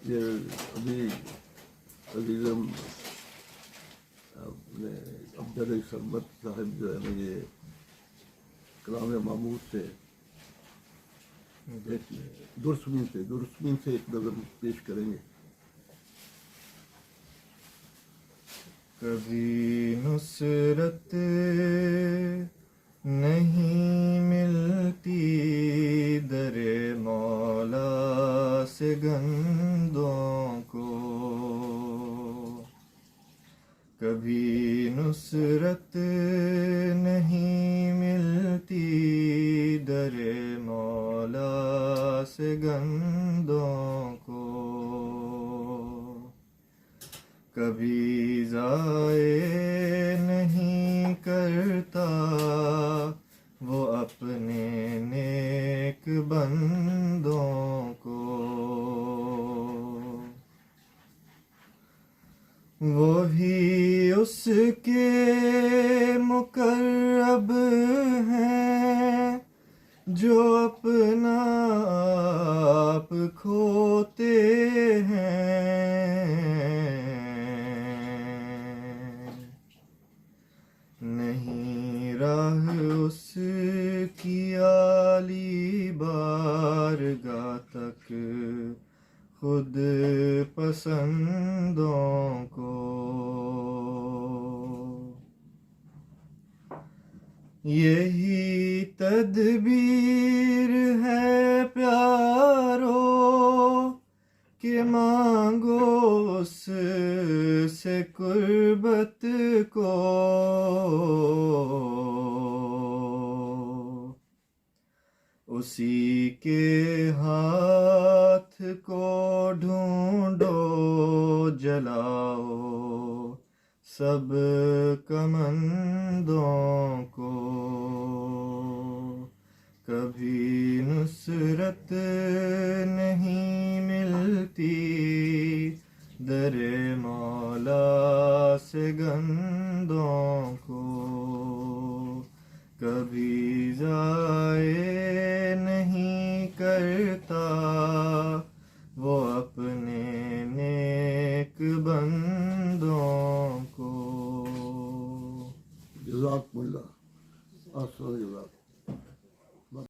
یہ ابھی عزیزم اپنے افضل شربت صاحب جو ہے نا یہ کلام محمود سے درسمین سے ایک نظم پیش کریں گے. کبھی نصرت نہیں ملتی در مولا سے گندوں کو، کبھی نصرت نہیں ملتی در مولا سے گندوں کو، کبھی ضائع نہیں کرتا وہ اپنے نیک بندوں کو، وہی اس کے مقرب ہیں جو اپنا آپ کھوتے ہیں، نہیں راہ اس کی عالی بارگاہ تک خود پسندوں کو، یہی تدبیر ہے پیارو کہ مانگو اس سے قربت کو، اسی کے ہاتھ کو ڈھونڈو جلاؤ سب کمندوں کو، کبھی نصرت نہیں ملتی در مولا سے گندوں کو، کبھی ضائع نہیں کرتا وہ اپنے نیک بندوں